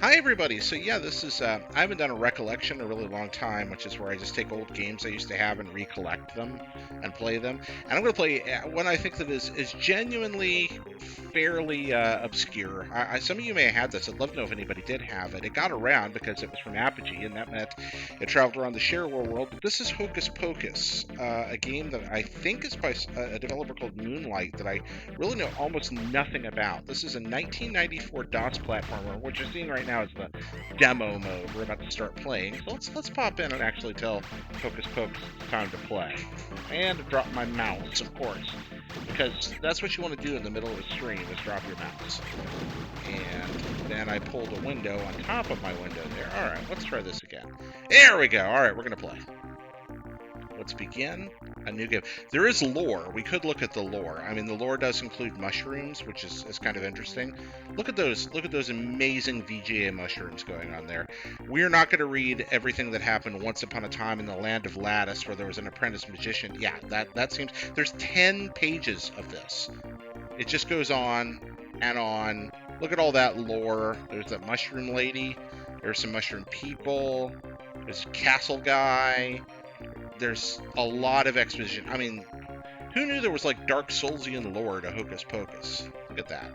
Hi everybody. So yeah, this is I haven't done a ReCollection in a really long time, which is where I just take old games I used to have and recollect them and play them. And I'm going to play one I think that is genuinely fairly obscure. Some of you may have had this. I'd love to know if anybody did have it. It got around because it was from Apogee, and that meant it traveled around the shareware world. But this is Hocus Pocus, a game that I think is by a developer called Moonlight that I really know almost nothing about. This is a 1994 DOS platformer. What you're seeing right now is the demo mode. We're about to start playing. So let's pop in and actually tell Hocus Pocus it's time to play. And drop my mouse, of course, because that's what you want to do in the middle of a stream is drop your mouse. And then I pulled a window on top of my window there. All right, let's try this again. There we go. All right, we're gonna play. Let's begin a new game. There is lore. We could look at the lore. I mean, the lore does include mushrooms, which is kind of interesting. Look at those amazing VGA mushrooms going on there. We're not going to read everything that happened once upon a time in the land of Lattice where there was an apprentice magician. Yeah, that seems... There's 10 pages of this. It just goes on and on. Look at all that lore. There's that mushroom lady. There's some mushroom people. There's a castle guy. There's a lot of exposition. I mean, who knew there was like Dark Soulsian lore to Hocus Pocus? Look at that.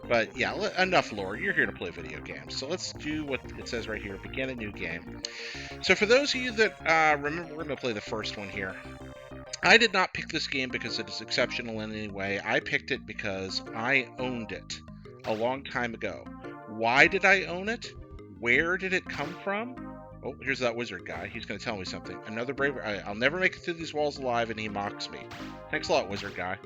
But yeah, enough lore. You're here to play video games. So let's do what it says right here. Begin a new game. So for those of you that remember, we're going to play the first one here. I did not pick this game because it is exceptional in any way. I picked it because I owned it a long time ago. Why did I own it? Where did it come from? Oh, here's that wizard guy. He's going to tell me something. Another brave... I'll never make it through these walls alive, and he mocks me. Thanks a lot, wizard guy.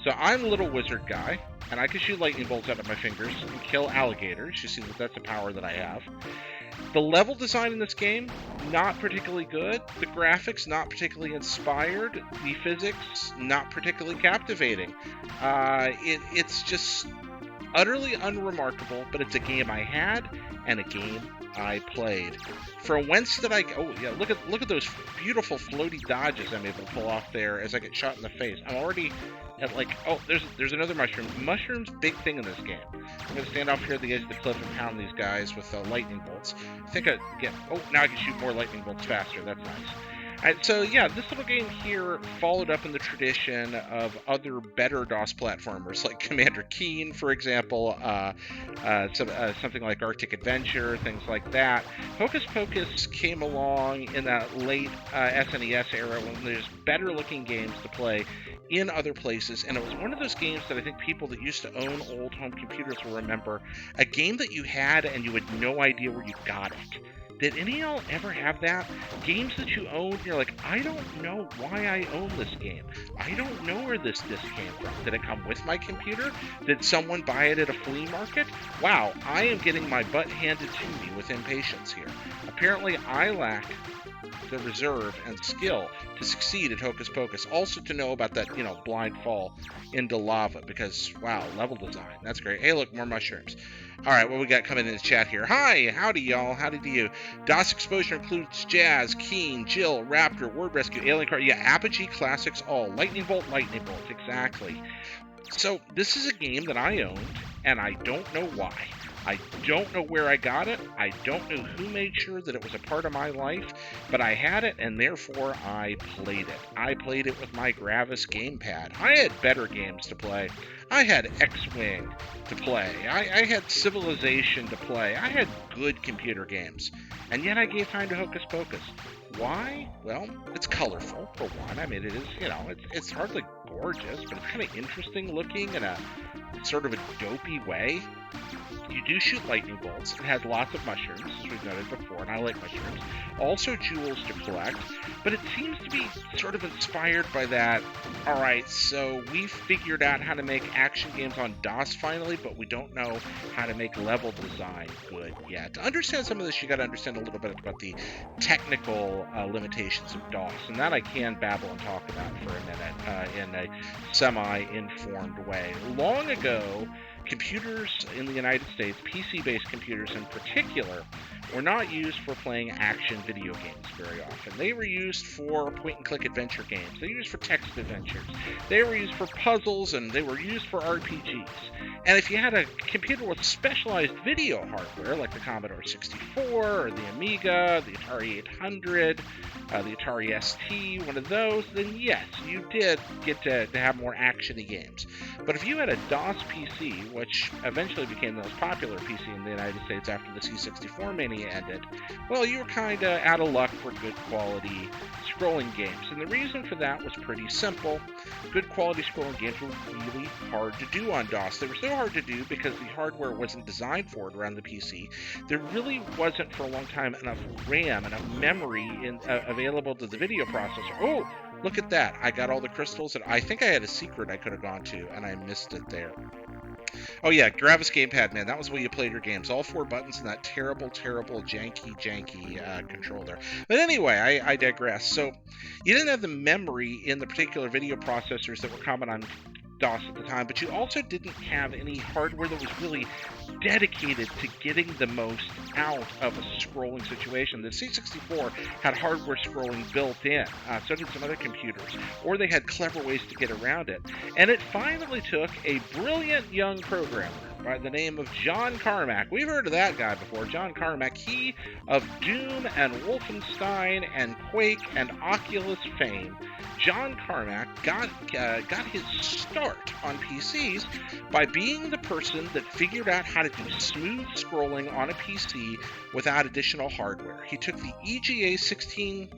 So I'm a little wizard guy, and I can shoot lightning bolts out of my fingers and kill alligators. You see that that's a power that I have. The level design in this game, not particularly good. The graphics, not particularly inspired. The physics, not particularly captivating. It's just utterly unremarkable, but it's a game I had and a game I played. From whence did I... Oh, yeah, look at those beautiful floaty dodges I'm able to pull off there as I get shot in the face. I'm already at like... Oh, there's another mushroom. Mushrooms, big thing in this game. I'm going to stand off here at the edge of the cliff and pound these guys with lightning bolts. I think I get... Oh, now I can shoot more lightning bolts faster. That's nice. And so, yeah, this little game here followed up in the tradition of other better DOS platformers, like Commander Keen, for example, something like Arctic Adventure, things like that. Hocus Pocus came along in that late SNES era when there's better-looking games to play in other places, and it was one of those games that I think people that used to own old home computers will remember, a game that you had and you had no idea where you got it. Did any of y'all ever have that? Games that you own, you're like, I don't know why I own this game. I don't know where this disc came from. Did it come with my computer? Did someone buy it at a flea market? Wow, I am getting my butt handed to me with impatience here. Apparently, I lack the reserve and skill to succeed at Hocus Pocus. Also to know about that, blind fall into lava, because, wow, level design. That's great. Hey, look, more mushrooms. All right, what we got coming in the chat here? Hi, howdy, y'all. Howdy to you. DOS exposure includes Jazz, Keen, Jill, Raptor, Word Rescue, Alien Card. Yeah, Apogee Classics, all. Lightning Bolt, exactly. So this is a game that I owned, and I don't know why. I don't know where I got it. I don't know who made sure that it was a part of my life, but I had it, and therefore I played it. I played it with my Gravis gamepad. I had better games to play. I had X-Wing to play. I had Civilization to play. I had good computer games. And yet I gave time to Hocus Pocus. Why? Well, it's colorful, for one. I mean, it is, it's hardly gorgeous, but it's kind of interesting looking in a sort of a dopey way. You do shoot lightning bolts. It has lots of mushrooms, as we've noted before, and I like mushrooms. Also jewels to collect, but it seems to be sort of inspired by that. All right, so we figured out how to make action games on DOS finally, but we don't know how to make level design good yet. To understand some of this, you got to understand a little bit about the technical limitations of DOS, and that I can babble and talk about for a minute in a semi-informed way. Long ago, computers in the United States, PC-based computers in particular, were not used for playing action video games very often. They were used for point-and-click adventure games. They were used for text adventures. They were used for puzzles, and they were used for RPGs. And if you had a computer with specialized video hardware, like the Commodore 64, or the Amiga, the Atari 800, the Atari ST, one of those, then yes, you did get to have more actiony games. But if you had a DOS PC, which eventually became the most popular PC in the United States after the C64 mania ended, well, you were kind of out of luck for good quality scrolling games. And the reason for that was pretty simple. Good quality scrolling games were really hard to do on DOS. They were so hard to do because the hardware wasn't designed for it around the PC. There really wasn't for a long time enough RAM, enough memory available to the video processor. Oh, look at that. I got all the crystals, and I think I had a secret I could have gone to, and I missed it there. Oh yeah, Gravis Gamepad, man, that was the way you played your games. All 4 buttons and that terrible, janky controller. But anyway, I digress. So you didn't have the memory in the particular video processors that were common on DOS at the time, but you also didn't have any hardware that was really dedicated to getting the most out of a scrolling situation. The C64 had hardware scrolling built in, so did some other computers, or they had clever ways to get around it. And it finally took a brilliant young programmer by the name of John Carmack. We've heard of that guy before. John Carmack, he of Doom and Wolfenstein and Quake and Oculus fame. John Carmack got his start on PCs by being the person that figured out how to do smooth scrolling on a PC without additional hardware. He took the EGA 16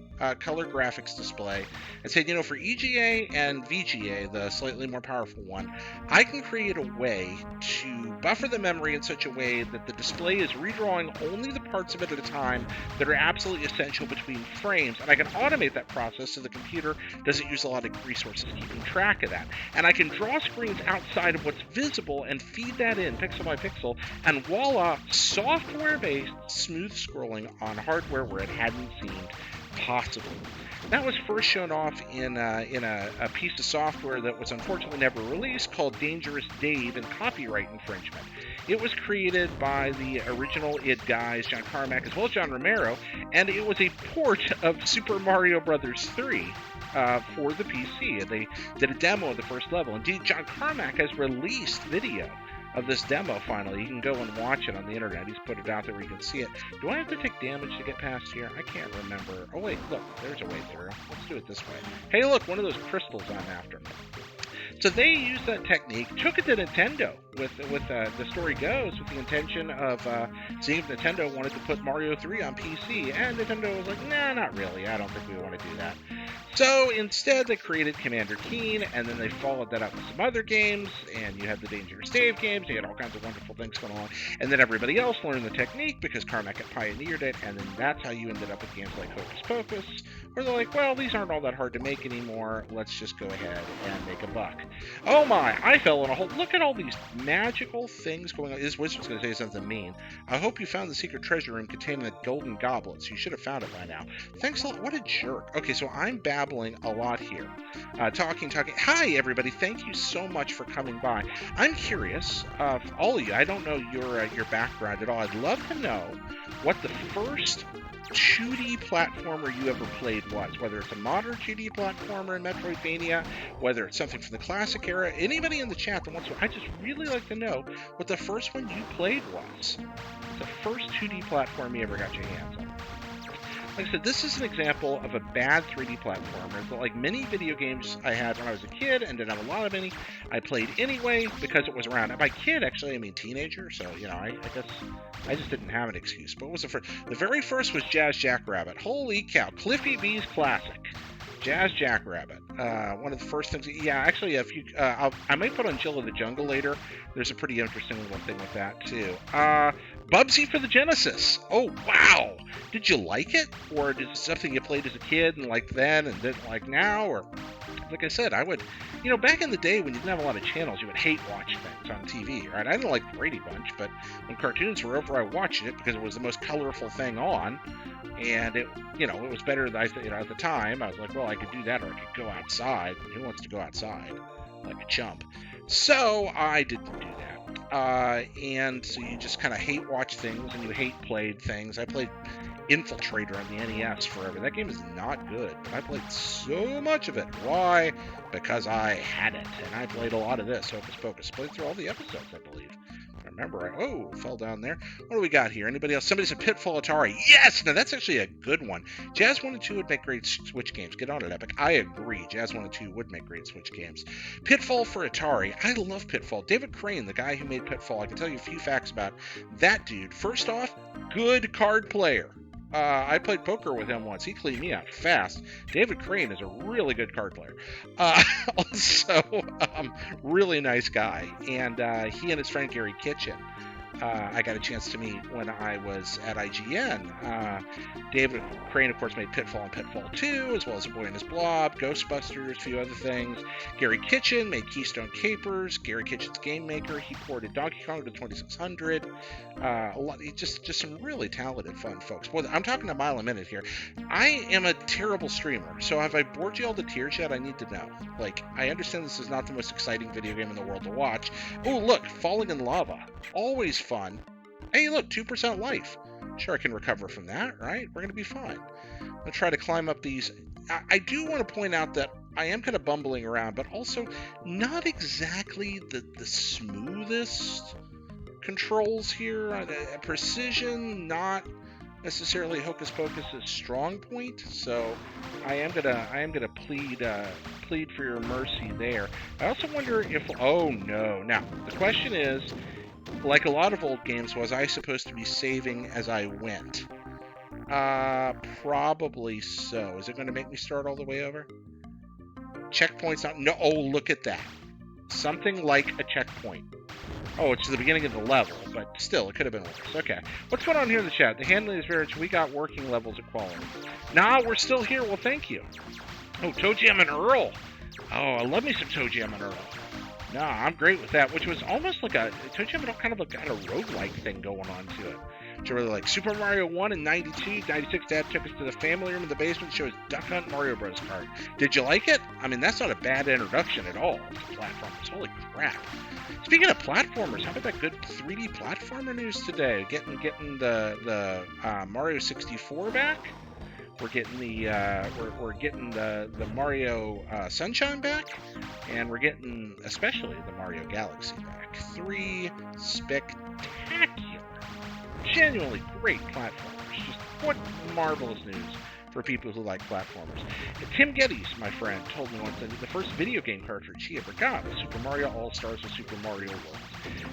color graphics display and said, for EGA and VGA, the slightly more powerful one, I can create a way to buffer the memory in such a way that the display is redrawing only the parts of it at a time that are absolutely essential between frames, and I can automate that process so the computer doesn't use a lot of resources keeping track of that. And I can draw screens outside of what's visible and feed that in pixel by pixel, and voila, software-based smooth scrolling on hardware where it hadn't seemed possible. That was first shown off in a piece of software that was unfortunately never released called Dangerous Dave and copyright infringement. It was created by the original id guys, John Carmack as well as John Romero, and it was a port of Super Mario Bros. 3 for the PC. They did a demo of the first level. Indeed, John Carmack has released video of this demo finally. You can go and watch it on the internet. He's put it out there where you can see it. Do I have to take damage to get past here? I can't remember. Oh wait, look, there's a way through. Let's do it this way. Hey look, one of those crystals I'm after. So they used that technique, took it to Nintendo with the story goes, with the intention of seeing if Nintendo wanted to put Mario 3 on PC, and Nintendo was like, nah, not really, I don't think we want to do that. So instead they created Commander Keen, and then they followed that up with some other games, and you had the Dangerous Dave games, you had all kinds of wonderful things going on, and then everybody else learned the technique because Carmack had pioneered it, and then that's how you ended up with games like Hocus Pocus, where they're like, well, these aren't all that hard to make anymore, let's just go ahead and make a buck. Oh my, I fell in a hole. Look at all these magical things going on. This wizard's going to say something mean. I hope you found the secret treasure room containing the golden goblets. You should have found it by now. Thanks a lot. What a jerk. Okay, so I'm babbling a lot here. Talking. Hi, everybody. Thank you so much for coming by. I'm curious, all of you, I don't know your background at all. I'd love to know what the first 2D platformer you ever played was, whether it's a modern 2D platformer in Metroidvania, whether it's something from the classic era. Anybody in the chat that wants to, I just really like to know what the first one you played was. The first 2D platform you ever got your hands on. Like I said, this is an example of a bad 3D platformer. But like many video games I had when I was a kid, and didn't have a lot of any, I played anyway because it was around. And by kid, actually, I mean teenager. So, I guess I just didn't have an excuse. But what was the first? The very first was Jazz Jackrabbit. Holy cow. Cliffy B's classic. Jazz Jackrabbit. One of the first things. Yeah, actually, if you, I might put on Jill of the Jungle later. There's a pretty interesting little thing with that too. Bubsy for the Genesis. Oh wow! Did you like it, or is it something you played as a kid and liked then and didn't like now? Or like I said, I would, back in the day when you didn't have a lot of channels, you would hate watch things on TV, right? I didn't like the Brady Bunch, but when cartoons were over, I watched it because it was the most colorful thing on. And it was better than at the time. I was like, well, I could do that, or I could go outside. Who wants to go outside like a chump? So I didn't do that. and so you just kind of hate watch things and you hate played things. I played Infiltrator on the NES forever. That game is not good, but I played so much of it. Why? Because I had it, and I played a lot of this. Hocus Pocus. Played through all the episodes, I believe. Remember, oh, fell down there. What do we got here? Anybody else? Somebody said Pitfall Atari. Yes! Now, that's actually a good one. Jazz 1 and 2 would make great Switch games. Get on it, Epic. I agree. Jazz 1 and 2 would make great Switch games. Pitfall for Atari. I love Pitfall. David Crane, the guy who made Pitfall, I can tell you a few facts about that dude. First off, good card player. I played poker with him once. He cleaned me out fast. David Crane is a really good card player. Also, really nice guy. And he and his friend Gary Kitchen, I got a chance to meet when I was at IGN. David Crane, of course, made Pitfall and Pitfall 2, as well as A Boy and His Blob, Ghostbusters, a few other things. Gary Kitchen made Keystone Capers. Gary Kitchen's Game Maker. He ported Donkey Kong to 2600. A lot, just some really talented, fun folks. Boy, I'm talking a mile a minute here. I am a terrible streamer, so have I bored you all to tears yet? I need to know. Like, I understand this is not the most exciting video game in the world to watch. Oh, look, Falling in Lava. Always fun. Hey, look, 2% life. Sure, I can recover from that, right? We're going to be fine. I'm going to try to climb up these. I do want to point out that I am kind of bumbling around, but also not exactly the smoothest controls here. Precision, not necessarily Hocus Pocus's strong point, so I am gonna plead for your mercy there. I also wonder if, oh no, now the question is, like a lot of old games, was I supposed to be saving as I went? Probably so. Is it going to make me start all the way over? Checkpoints not, no, oh, look at that. Something like a checkpoint. Oh, it's the beginning of the level, but still, it could have been worse. Okay. What's going on here in the chat? The handling is very rich. We got working levels of quality. Nah, we're still here. Well, thank you. Oh, Toe Jam and Earl. Oh, I love me some Toe Jam and Earl. No, I'm great with that, which was almost like a Toe Jam and Earl, kind of got a roguelike thing going on to it. Which I really like. Super Mario 1 in 92, 96, Dad took us to the family room in the basement to show us Duck Hunt Mario Bros. Kart. Did you like it? I mean, that's not a bad introduction at all to platformers. Holy crap. Speaking of platformers, how about that good 3D platformer news today? Getting the Mario 64 back. We're getting the Mario Sunshine back, and we're getting especially the Mario Galaxy back. 3 spectacular, genuinely great platformers. Just what marvelous news for people who like platformers. Tim Geddes, my friend, told me once that the first video game cartridge he ever got was Super Mario All-Stars and Super Mario World.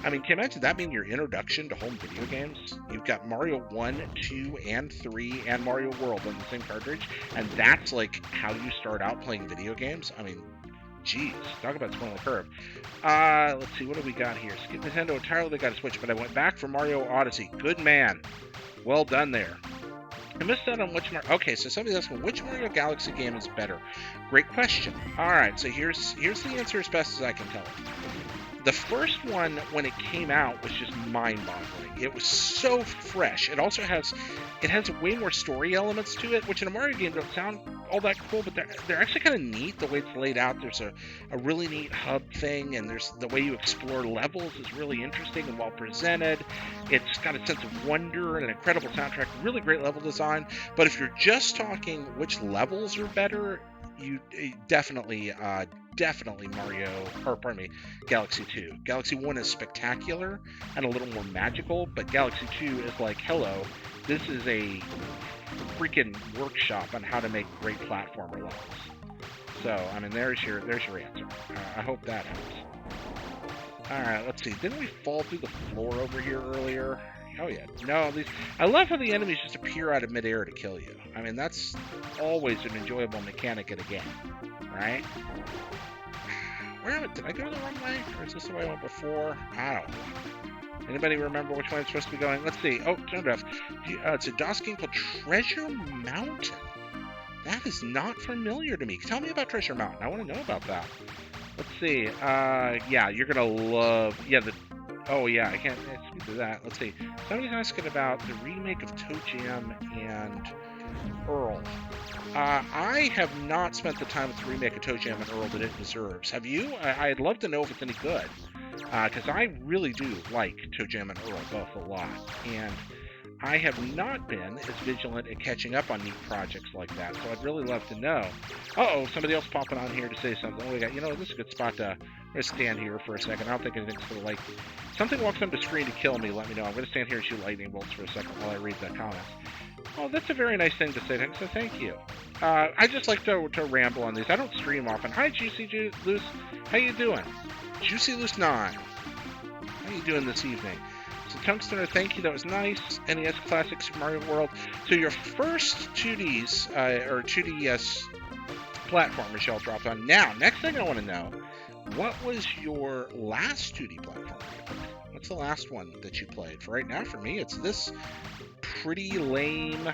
I mean, can you imagine that being your introduction to home video games? You've got Mario 1, 2, and 3, and Mario World on the same cartridge, and that's like how you start out playing video games? I mean, geez, talk about spoiling the curve. Let's see, what do we got here? Skip Nintendo entirely got a Switch, but I went back for Mario Odyssey. Good man. Well done there. I missed out on which Mario. Okay, so somebody's asking which Mario Galaxy game is better. Great question. All right, so here's the answer as best as I can tell it. The first one, when it came out, was just mind-boggling. It was so fresh. It also has way more story elements to it, which in a Mario game don't sound all that cool, but they're actually kind of neat the way it's laid out. There's a really neat hub thing, and there's the way you explore levels is really interesting and well presented. It's got a sense of wonder and an incredible soundtrack, really great level design. But if you're just talking which levels are better, you definitely Galaxy 2. Galaxy 1 is spectacular and a little more magical, but Galaxy 2 is like, hello, this is a freaking workshop on how to make great platformer levels. So, I mean, there's your answer. I hope that helps. Alright, let's see. Didn't we fall through the floor over here earlier? Oh yeah. No, I love how the enemies just appear out of midair to kill you. I mean, that's always an enjoyable mechanic in a game, right? Did I go the wrong way? Or is this the way I went before? I don't know. Anybody remember which way I'm supposed to be going? Let's see. Oh, turned off. It's a DOS game called Treasure Mountain. That is not familiar to me. Tell me about Treasure Mountain. I want to know about that. Let's see. Yeah, you're gonna love. Yeah, oh yeah, I can't speak to that. Let's see. Somebody's asking about the remake of Toe Jam and Earl. I have not spent the time with the remake of Toe Jam and Earl that it deserves. Have you? I'd love to know if it's any good. because I really do like ToeJam and Earl both a lot, and I have not been as vigilant at catching up on neat projects like that, so I'd really love to know. Uh-oh, somebody else popping on here to say something. Oh, we got, this is a good spot to, I'm going to stand here for a second. I don't think anything's going to, like, something walks on the screen to kill me, let me know. I'm going to stand here and shoot lightning bolts for a second while I read the comments. Oh, that's a very nice thing to say, so thank you. I just like to ramble on these. I don't stream often. Hi, Juicy Loose. How you doing? Juicy Loose 9. How you doing this evening? So Tungstener, thank you. That was nice. NES Classic Super Mario World. So your first 2Ds, or 2DS platform, Michelle dropped on. Now, next thing I want to know, what was your last 2D platform? What's the last one that you played? For right now, for me, it's this pretty lame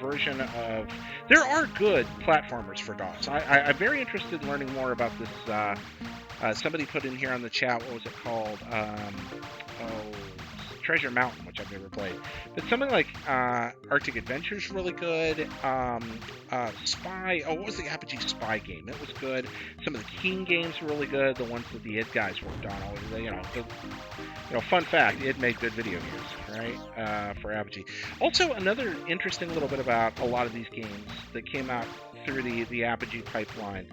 version of... There are good platformers for DOS. I'm very interested in learning more about this. Somebody put in here on the chat, what was it called? Treasure Mountain, which I've never played. But something like Arctic Adventure's really good. Spy, what was the Apogee Spy game? It was good. Some of the Keen games were really good. The ones that the id guys worked on. Fun fact, id made good video games, right? For Apogee. Also, another interesting little bit about a lot of these games that came out through the Apogee pipeline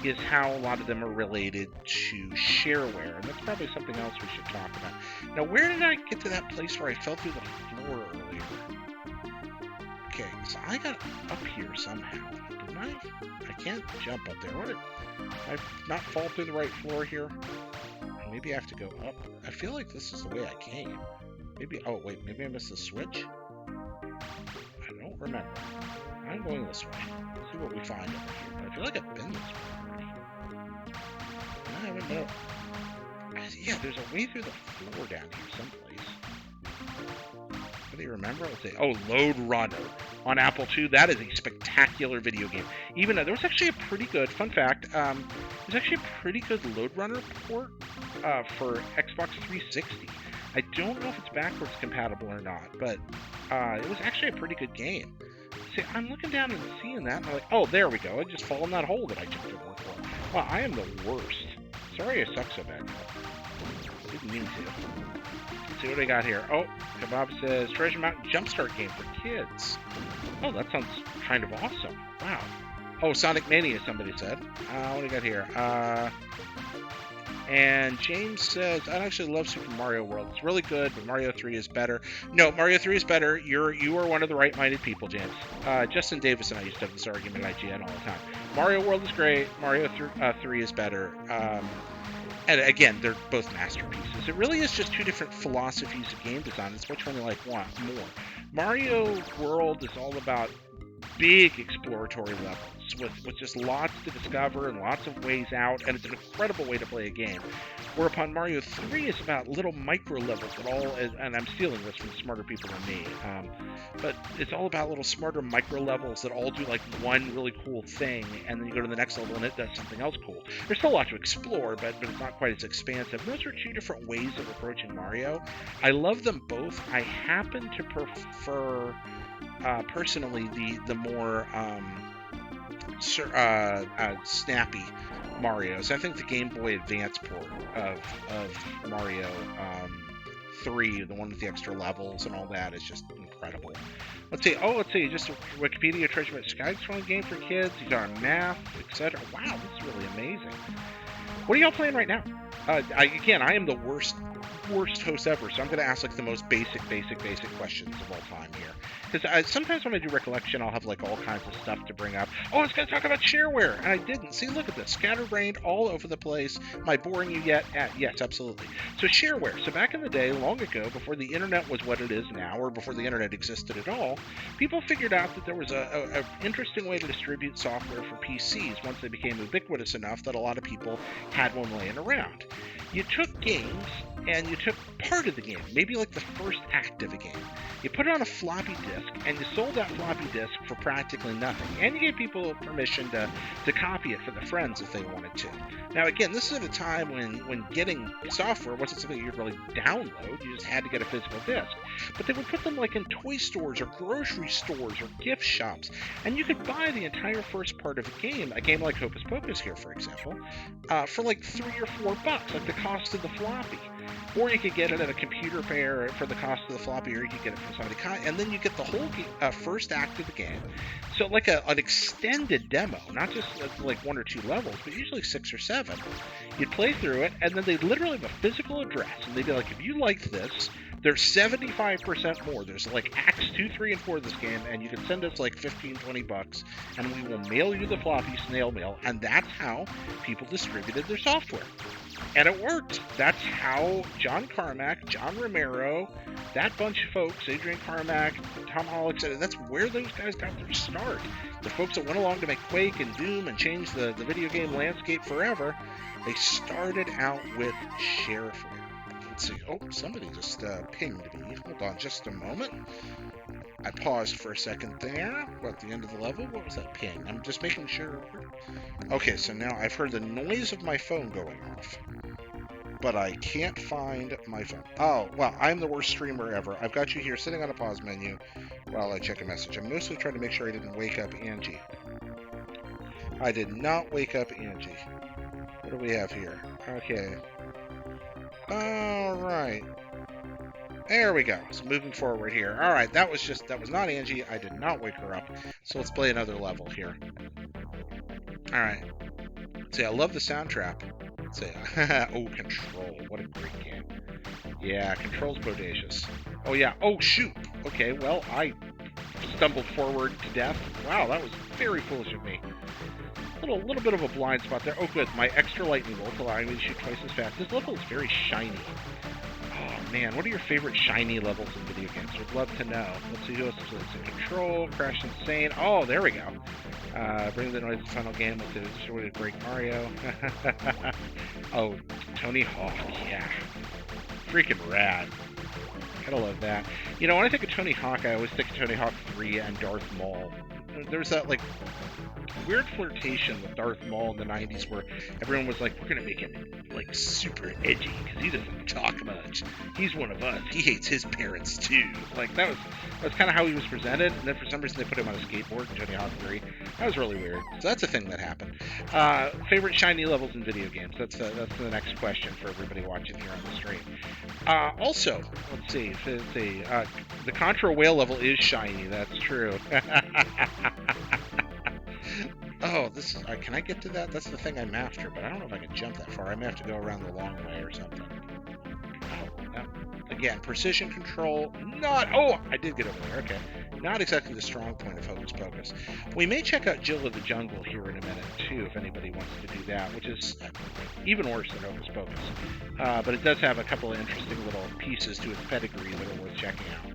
is how a lot of them are related to shareware, and that's probably something else we should talk about. Now, where did I get to that place where I fell through the floor earlier? Okay, so I got up here somehow. Didn't I? I can't jump up there. What did I not fall through the right floor here? Maybe I have to go up. I feel like this is the way I came. Maybe, oh wait, maybe I missed the switch? I don't remember. I'm going this way. Let's see what we find over here. But I feel like I've been this way already. I haven't been. Yeah, there's a way through the floor down here someplace. What do you remember? Let's see. Oh, Load Runner on Apple II. That is a spectacular video game. Even there was actually a pretty good, fun fact, there's actually a pretty good Load Runner port for Xbox 360. I don't know if it's backwards compatible or not, but it was actually a pretty good game. See, I'm looking down and seeing that, and I'm like, oh, there we go. I just fall in that hole that I jumped over for. Wow, I am the worst. Sorry I suck so bad, though. Didn't mean to. Let's see what I got here. Oh, Kebab says, Treasure Mountain Jumpstart game for kids. Oh, that sounds kind of awesome. Wow. Oh, Sonic Mania, somebody said. What do we got here? And James says, I actually love Super Mario World. It's really good, but Mario 3 is better. No, Mario 3 is better. You are one of the right-minded people, James. Justin Davis and I used to have this argument at IGN all the time. Mario World is great. Mario 3 is better. And again, they're both masterpieces. It really is just two different philosophies of game design. It's which one you want more. Mario World is all about big exploratory levels with just lots to discover and lots of ways out, and it's an incredible way to play a game. Whereupon Mario 3 is about little micro levels that all, and I'm stealing this from smarter people than me, but it's all about little smarter micro levels that all do like one really cool thing, and then you go to the next level and it does something else cool. There's still a lot to explore, but it's not quite as expansive. Those are two different ways of approaching Mario. I love them both. I happen to prefer personally the more snappy Marios. I think the Game Boy Advance port of Mario 3, the one with the extra levels and all that, is just incredible. Let's see, just Wikipedia Treasure Mountain Sky's fun game for kids. He's on math, etc. Wow, this is really amazing. What are y'all playing right now? Again, I am the worst host ever, so I'm going to ask like the most basic questions of all time here. Because sometimes when I do ReCollection, I'll have like all kinds of stuff to bring up. Oh, I was going to talk about shareware, and I didn't. See, look at this. Scatterbrained all over the place. Am I boring you yet? Yes, absolutely. So shareware. So back in the day, long ago, before the internet was what it is now, or before the internet existed at all, people figured out that there was a interesting way to distribute software for PCs once they became ubiquitous enough that a lot of people had one laying around. You took games and you took part of the game, maybe like the first act of a game. You put it on a floppy disk, and you sold that floppy disk for practically nothing. And you gave people permission to copy it for their friends if they wanted to. Now, again, this is at a time when getting software wasn't something you'd really download. You just had to get a physical disk. But they would put them like in toy stores or grocery stores or gift shops, and you could buy the entire first part of a game like Hocus Pocus here, for example, for like $3 or $4, like the cost of the floppy. Or you could get it at a computer fair for the cost of the floppy, or you could get it from somebody, and then you get the whole first act of the game. So like an extended demo, not just like 1 or 2 levels, but usually 6 or 7. You'd play through it, and then they'd literally have a physical address, and they'd be like, if you like this, there's 75% more. There's like acts 2, 3, and 4 of this game, and you can send us like $15, $20, and we will mail you the floppy snail mail. And that's how people distributed their software. And it worked. That's how John Carmack, John Romero, that bunch of folks, Adrian Carmack, Tom Hollick, that's where those guys got their start. The folks that went along to make Quake and Doom and change the video game landscape forever, they started out with shareware. Let's see. Oh, somebody just pinged me. Hold on just a moment. I paused for a second there. We're at the end of the level. What was that ping? I'm just making sure. Okay, so now I've heard the noise of my phone going off, but I can't find my phone. Oh, well, I'm the worst streamer ever. I've got you here sitting on a pause menu while I check a message. I'm mostly trying to make sure I didn't wake up Angie. I did not wake up Angie. What do we have here? Okay. All right. There we go. So moving forward here. All right, that was not Angie. I did not wake her up. So let's play another level here. All right. See, I love the soundtrack. Let's see. Oh, Control. What a great game. Yeah, Control's bodacious. Oh, yeah. Oh, shoot. Okay, well, I stumbled forward to death. Wow, that was very foolish of me. Little bit of a blind spot there. Oh, good. My extra lightning bolt allowing me to shoot twice as fast. This level is very shiny. Oh, man. What are your favorite shiny levels in video games? Would love to know. Let's see who else is in Control. Crash Insane. Oh, there we go. Bring the noise of the final game with the destroyed Break Mario. Oh, Tony Hawk. Yeah. Freaking rad. Gotta love that. You know, when I think of Tony Hawk, I always think of Tony Hawk 3 and Darth Maul. There's that, like, weird flirtation with Darth Maul in the 90s where everyone was like, we're going to make him, like, super edgy because he doesn't talk much. He's one of us. He hates his parents, too. Like, that was kind of how he was presented, and then for some reason they put him on a skateboard in Tony Hawk 3. That was really weird. So that's a thing that happened. Favorite shiny levels in video games? That's the next question for everybody watching here on the stream. Also, let's see. The Contra Whale level is shiny. That's true. Oh, this is... can I get to that? That's the thing I'm after, but I don't know if I can jump that far. I may have to go around the long way or something. Oh, no. Again, precision control, not... Oh, I did get over there. Okay. Not exactly the strong point of Hocus Pocus. We may check out Jill of the Jungle here in a minute, too, if anybody wants to do that, which is even worse than Hocus Pocus. But it does have a couple of interesting little pieces to its pedigree that are worth checking out.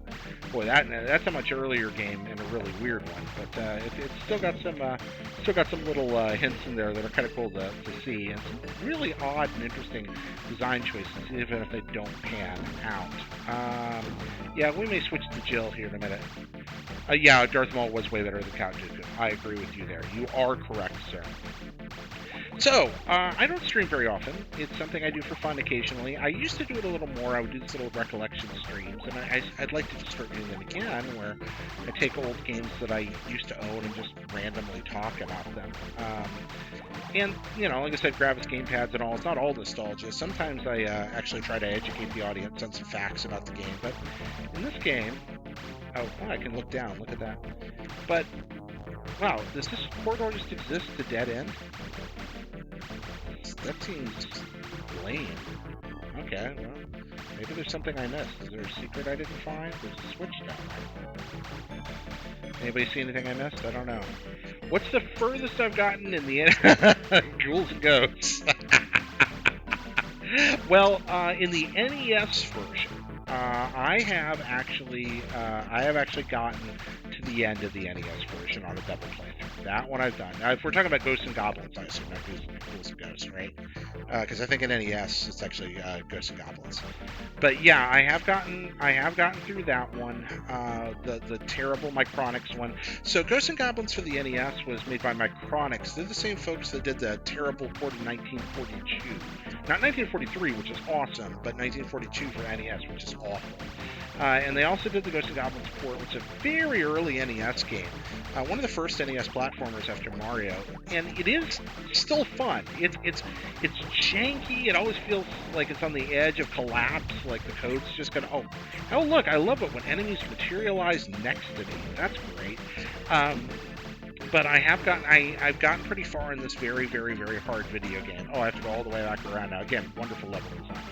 Boy, that's a much earlier game and a really weird one, but it's still got some little hints in there that are kind of cool to see, and some really odd and interesting design choices, even if they don't pan out. Yeah, we may switch to Jill here in a minute. Yeah, Darth Maul was way better than Count Dooku. I agree with you there. You are correct, sir. So, I don't stream very often. It's something I do for fun occasionally. I used to do it a little more. I would do these little recollection streams, and I'd like to start doing them again, where I take old games that I used to own and just randomly talk about them. And, you know, like I said, Gravis gamepads and all, it's not all nostalgia. Sometimes I actually try to educate the audience on some facts about the game, but in this game... Oh, I can look down. Look at that. But, wow, does this corridor just exist to dead end? That seems lame. Okay, well, maybe there's something I missed. Is there a secret I didn't find? There's a switch down there. Anybody see anything I missed? I don't know. What's the furthest I've gotten in the end? Ghouls and Ghosts. Well, in the NES version, I have actually gotten to the end of the NES version on a double playthrough. That one I've done. Now, if we're talking about Ghosts and Goblins, I assume not Ghouls and Ghosts, right? Because I think in NES it's actually Ghosts and Goblins. But yeah, I have gotten through that one. The terrible Micronix one. So Ghosts and Goblins for the NES was made by Micronix. They're the same folks that did the terrible port in 1942. Not 1943, which is awesome, but 1942 for NES, which is awful. And they also did the Ghosts and Goblins port, which is a very early NES game. One of the first NES platformers after Mario, and it is still fun. It's janky. It always feels like it's on the edge of collapse. Like the code's just gonna. Oh look! I love it when enemies materialize next to me. That's great. But I've gotten pretty far in this very, very, very hard video game. I have to go all the way back around now. Again, wonderful level design.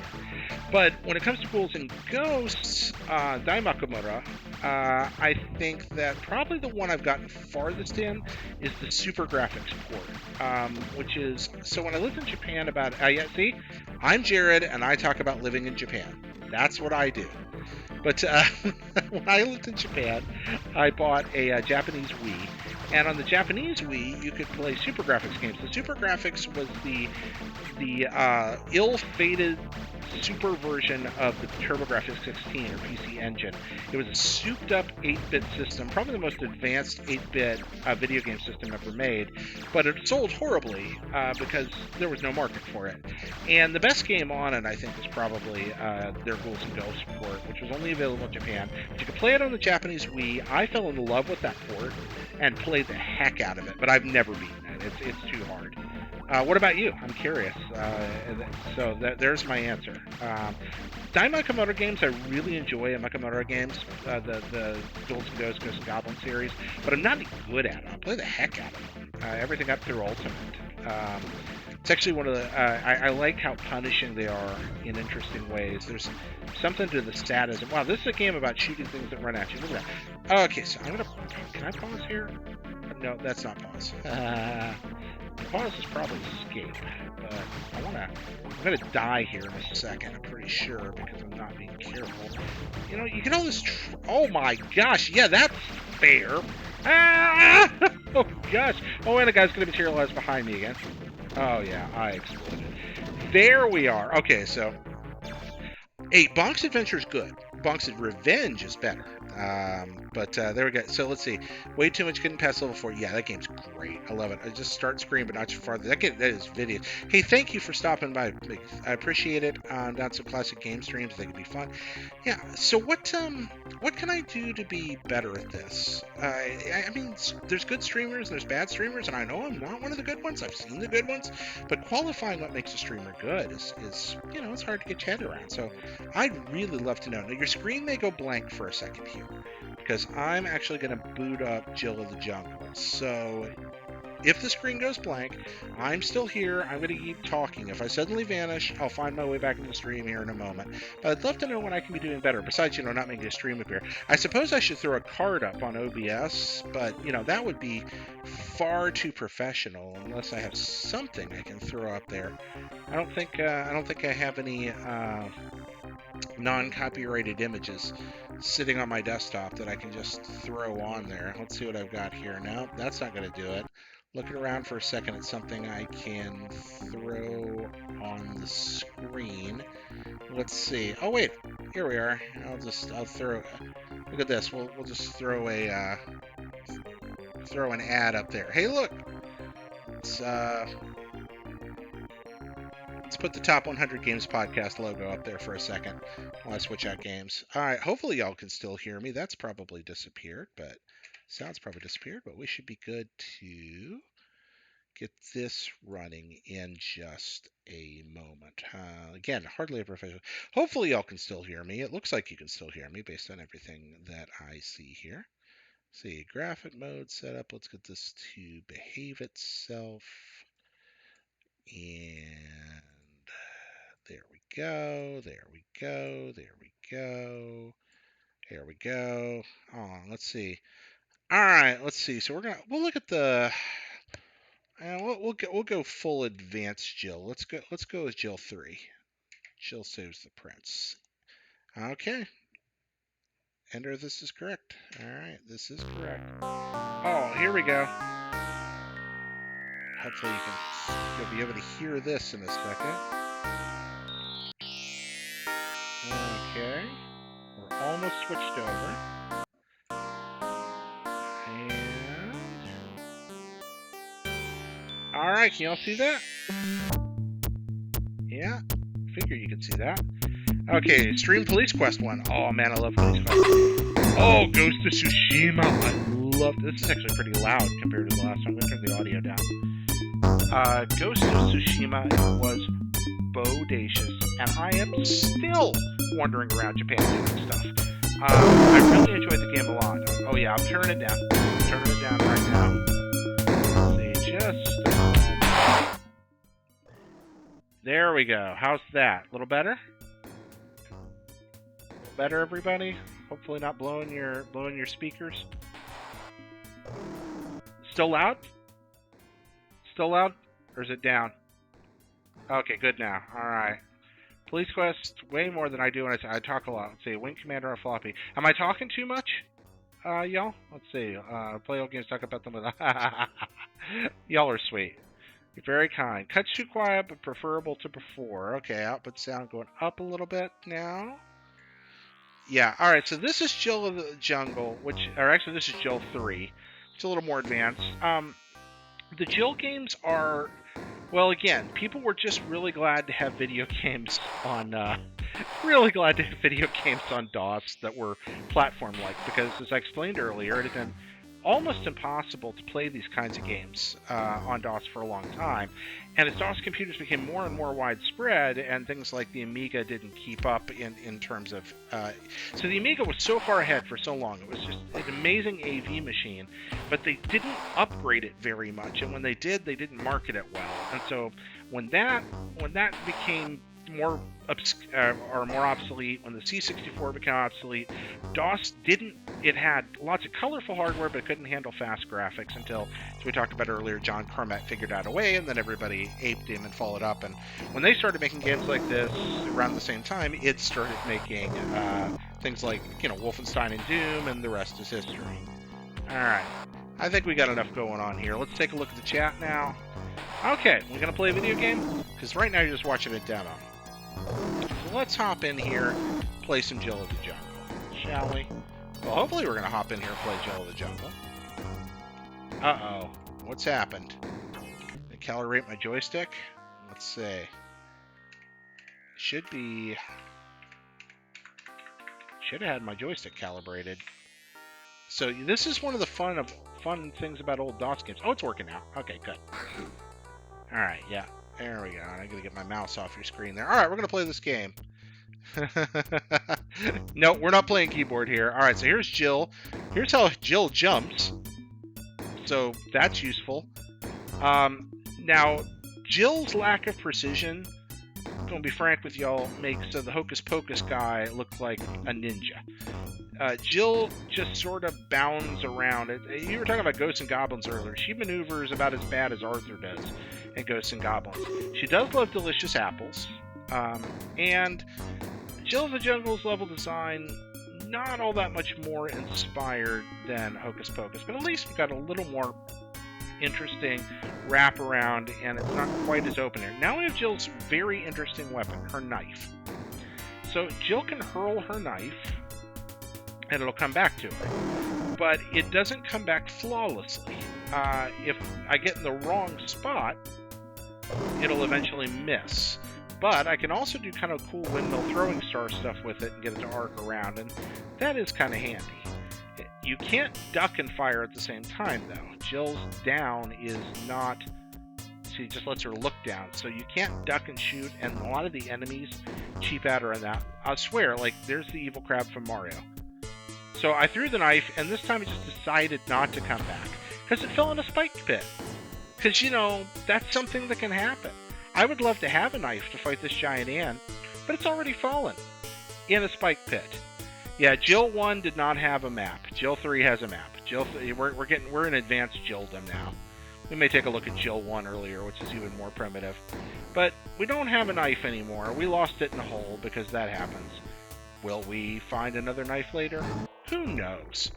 But when it comes to Ghouls and Ghosts, Daimakamura, I think that probably the one I've gotten farthest in is the Super Graphics port, which is, so when I lived in Japan see, I'm Jared and I talk about living in Japan. That's what I do. But when I lived in Japan, I bought a Japanese Wii. And on the Japanese Wii, you could play Super Graphics games. The Super Graphics was the ill-fated super version of the TurboGrafx 16 or PC Engine. It was a souped-up 8-bit system, probably the most advanced 8-bit video game system ever made, but it sold horribly because there was no market for it. And the best game on it, I think, was probably their Ghouls and Ghosts port, which was only available in Japan. But you could play it on the Japanese Wii. I fell in love with that port and played the heck out of it, but I've never beaten it. It's too hard. What about you? I'm curious. So there's my answer. Dai Makamoto games, I really enjoy Makamoto games, the Ghouls and Ghosts, Ghosts and Goblins series, but I'm not good at them. I play the heck out of them. Everything up through Ultimate. It's actually one of the. I like how punishing they are in interesting ways. There's something to the sadism. Wow, this is a game about shooting things that run at you. Look at that. Okay, so I'm gonna. Can I pause here? No, that's not pause. Pause is probably escape, but I'm gonna die here in a second. I'm pretty sure because I'm not being careful. You know, you get all this. Oh my gosh! Yeah, that's fair. Ah! Oh gosh! Oh, and a guy's gonna materialize behind me again. Oh yeah, I exploded. There we are. Okay, so hey, Bonk's Adventure is good. Bonk's Revenge is better. But there we go. So let's see. Way too much getting past level 4. Yeah, that game's great. I love it. I just start screen, but not too far. That is video. Hey, thank you for stopping by. I appreciate it. Down some classic game streams. They can be fun. Yeah. So what can I do to be better at this? I mean, there's good streamers, there's bad streamers, and I know I'm not one of the good ones. I've seen the good ones, but qualifying what makes a streamer good is it's hard to get your head around. So I'd really love to know. Now your screen may go blank for a second here, because I'm actually going to boot up Jill of the Jungle. So if the screen goes blank, I'm still here. I'm going to keep talking. If I suddenly vanish, I'll find my way back into the stream here in a moment. But I'd love to know what I can be doing better, besides, not making a stream appear. I suppose I should throw a card up on OBS, but, that would be far too professional unless I have something I can throw up there. I don't think I have any non-copyrighted images sitting on my desktop that I can just throw on there. Let's see what I've got here. No, that's not going to do it. Looking around for a second at something I can throw on the screen. Let's see. Oh wait, here we are. I'll throw. Look at this. We'll just throw an ad up there. Hey, look. Let's put the Top 100 Games Podcast logo up there for a second while I switch out games. All right, hopefully y'all can still hear me. That's probably disappeared, but sound's probably disappeared, but we should be good to get this running in just a moment. Again, hardly a professional. Hopefully y'all can still hear me. It looks like you can still hear me based on everything that I see here. See, graphic mode set up. Let's get this to behave itself. And there we go, there we go, there we go, there we go. Let's see. All right, let's see. So we'll look at the we'll go full advanced Jill. Let's go with Jill 3. Jill saves the prince. Okay. Enter this is correct. Alright, this is correct. Oh, here we go. Hopefully you'll be able to hear this in a second. Okay. We're almost switched over. And... Alright, can y'all see that? Yeah, figure you can see that. Okay, Stream Police Quest 1. Oh man, I love Police Quest. Oh, Ghost of Tsushima. I love this. Is actually pretty loud compared to the last one. I'm going to turn the audio down. Ghost of Tsushima was bodacious, and I am still wandering around Japan doing stuff. I really enjoyed the game a lot. Oh yeah, I'm turning it down. I'm turning it down right now. Let's see, just... There we go. How's that? A little better? A little better, everybody? Hopefully not blowing your speakers. Still loud? Still loud? Or is it down? Okay, good now. Alright. Police Quest, way more than I do when I talk a lot. Let's see, Wing Commander on floppy. Am I talking too much? Y'all? Let's see. Play old games, talk about them with... Y'all are sweet. You're very kind. Cuts too quiet, but preferable to before. Okay, output sound going up a little bit now. Yeah, alright, so this is Jill of the Jungle, or actually this is Jill 3. It's a little more advanced. The Jill games are, well, again, people were just really glad to have video games on, DOS that were platform-like, because as I explained earlier, it had been almost impossible to play these kinds of games on DOS for a long time. And as DOS computers became more and more widespread, and things like the Amiga didn't keep up in terms of... so the Amiga was so far ahead for so long. It was just an amazing AV machine, but they didn't upgrade it very much. And when they did, they didn't market it well. And so when that became more obsolete, when the C64 became obsolete, DOS didn't. It had lots of colorful hardware, but it couldn't handle fast graphics until, as we talked about earlier, John Carmack figured out a way, and then everybody aped him and followed up. And when they started making games like this around the same time, it started making things like, Wolfenstein and Doom, and the rest is history. All right, I think we got enough going on here. Let's take a look at the chat now. Okay, we're gonna play a video game because right now you're just watching a demo. So let's hop in here, play some Jill of the Jungle, shall we? Well, hopefully we're going to hop in here and play Jill of the Jungle. Uh-oh. What's happened? Did I calibrate my joystick? Let's see. Should have had my joystick calibrated. So this is one of the fun things about old DOS games. Oh, it's working now. Okay, good. Alright, yeah. There we go. I'm going to get my mouse off your screen there. Alright, we're going to play this game. No, we're not playing keyboard here. Alright, so here's Jill. Here's how Jill jumps. So that's useful. Now, Jill's lack of precision, I'm going to be frank with y'all, makes the Hocus Pocus guy look like a ninja. Jill just sort of bounds around. You were talking about Ghosts and Goblins earlier. She maneuvers about as bad as Arthur does in Ghosts and Goblins. She does love delicious apples. And Jill of the Jungle's level design, not all that much more inspired than Hocus Pocus, but at least we've got a little more interesting wraparound, and it's not quite as open here. Now we have Jill's very interesting weapon, her knife. So Jill can hurl her knife, and it'll come back to her. But it doesn't come back flawlessly. If I get in the wrong spot, it'll eventually miss. But I can also do kind of cool windmill throwing star stuff with it and get it to arc around, and that is kind of handy. You can't duck and fire at the same time, though. Jill's down is not... See, it just lets her look down, so you can't duck and shoot, and a lot of the enemies cheap at her on that. I swear, like, there's the evil crab from Mario. So I threw the knife, and this time it just decided not to come back, because it fell in a spike pit. Because, that's something that can happen. I would love to have a knife to fight this giant ant, but it's already fallen in a spike pit. Yeah, Jill 1 did not have a map. Jill 3 has a map. We're in advanced Jilldom now. We may take a look at Jill 1 earlier, which is even more primitive. But we don't have a knife anymore. We lost it in a hole because that happens. Will we find another knife later? Who knows?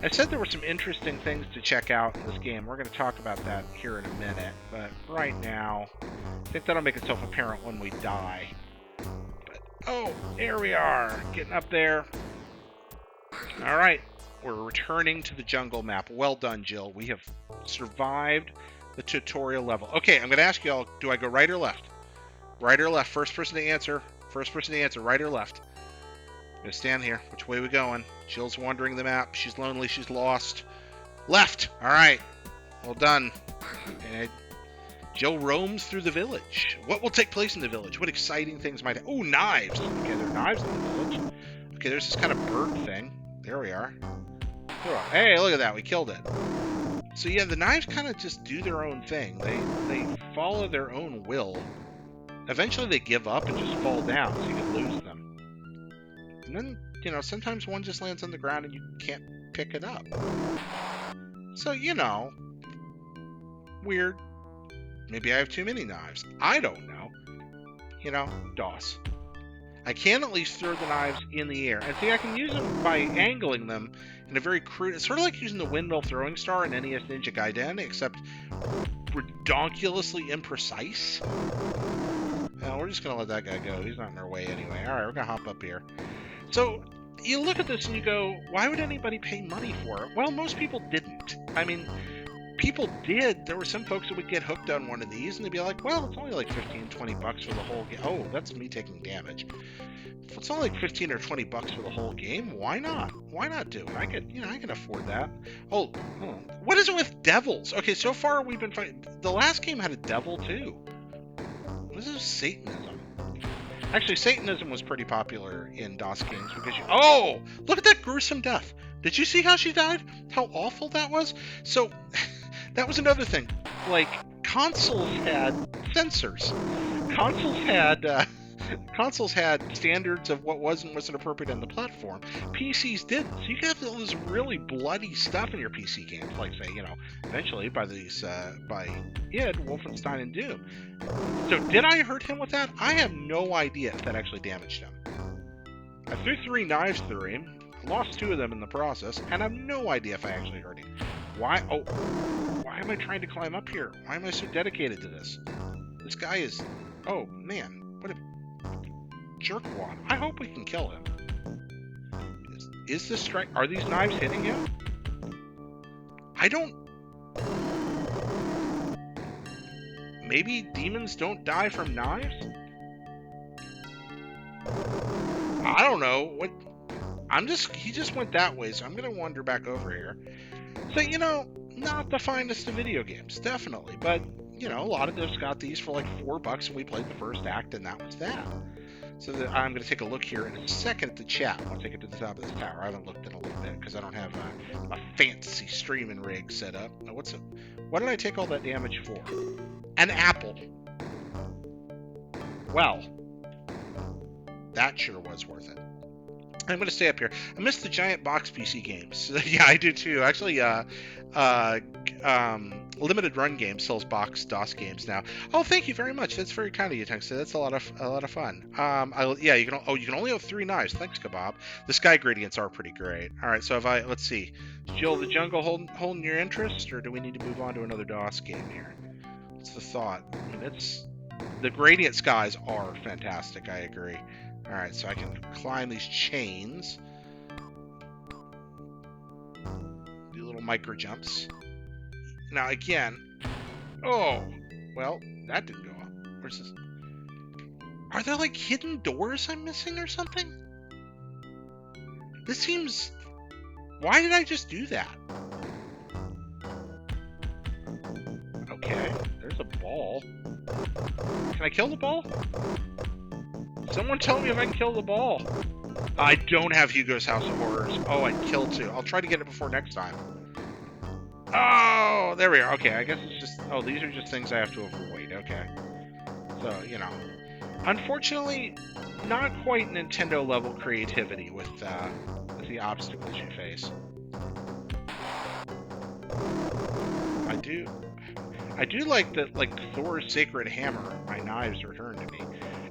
I said there were some interesting things to check out in this game. We're going to talk about that here in a minute, but right now, I think that'll make itself apparent when we die. But, oh, there we are, getting up there. All right, we're returning to the jungle map. Well done, Jill. We have survived the tutorial level. Okay, I'm going to ask y'all, do I go right or left? Right or left? First person to answer. First person to answer, right or left? I'm going to stand here. Which way are we going? Jill's wandering the map. She's lonely. She's lost. Left. All right. Well done. And Jill roams through the village. What will take place in the village? What exciting things might... Oh, knives. Okay, there are knives in the village. Okay, there's this kind of bird thing. There we are. Hey, look at that. We killed it. So yeah, the knives kind of just do their own thing. They follow their own will. Eventually they give up and just fall down, so you can lose them. And then, you know, sometimes one just lands on the ground and you can't pick it up. So, you know, weird. Maybe I have too many knives. I don't know. You know, DOS. I can at least throw the knives in the air. And see, I can use them by angling them in a very crude... It's sort of like using the windmill throwing star in NES Ninja Gaiden, except redonkulously imprecise. We're just going to let that guy go. He's not in our way anyway. All right, we're going to hop up here. So, you look at this and you go, why would anybody pay money for it? Well, most people didn't. I mean, people did. There were some folks that would get hooked on one of these and they'd be like, well, it's only like 15, 20 bucks for the whole game. Oh, that's me taking damage. If it's only like 15 or 20 bucks for the whole game, why not? Why not do it? I can afford that. Oh, what is it with devils? Okay, so far we've been fighting. The last game had a devil too. This is Satanism. Actually, Satanism was pretty popular in DOS games because oh! Look at that gruesome death. Did you see how she died? How awful that was? So, that was another thing. Like, consoles had sensors. Consoles had standards of what was and wasn't appropriate on the platform. PCs didn't. So you could have all this really bloody stuff in your PC games, like, say, you know, eventually by id, Wolfenstein and Doom. So did I hurt him with that? I have no idea if that actually damaged him. I threw 3 knives through him, lost 2 of them in the process, and I have no idea if I actually hurt him. Why? Oh, why am I trying to climb up here? Why am I so dedicated to this? This guy is... Oh, man. What a jerkwad. I hope we can kill him. Is this strike... Are these knives hitting him? I don't... Maybe demons don't die from knives? I don't know. What? He just went that way, so I'm gonna wander back over here. So, you know, not the finest of video games, definitely. But, you know, a lot of us got these for like $4 and we played the first act, and that was that. So I'm going to take a look here in a second at the chat. I'll take it to the top of this tower. I haven't looked in a little bit because I don't have a fancy streaming rig set up. Now, what did I take all that damage for? An apple. Well, that sure was worth it. I'm going to stay up here. I miss the giant box PC games. Yeah, I do too. Actually, Limited Run Games sells box DOS games now. Oh, thank you very much. That's very kind of you, Tungsten. That's a lot of fun. You can only have 3 knives. Thanks, Kebab. The sky gradients are pretty great. All right, so let's see. Jill, the jungle holding your interest, or do we need to move on to another DOS game here? What's the thought? I mean, the gradient skies are fantastic. I agree. All right, so I can climb these chains. Do little micro jumps. Now again, oh, well, that didn't go up. Where's this? Are there like hidden doors I'm missing or something? This seems... Why did I just do that? Okay, there's a ball. Can I kill the ball? Someone tell me if I can kill the ball. I don't have Hugo's House of Horrors. Oh, I killed 2. I'll try to get it before next time. Oh, there we are. Okay, I guess it's just... Oh, these are just things I have to avoid. Okay. So, you know. Unfortunately, not quite Nintendo-level creativity with the obstacles you face. I do like that, like, Thor's Sacred Hammer, my knives returned to me.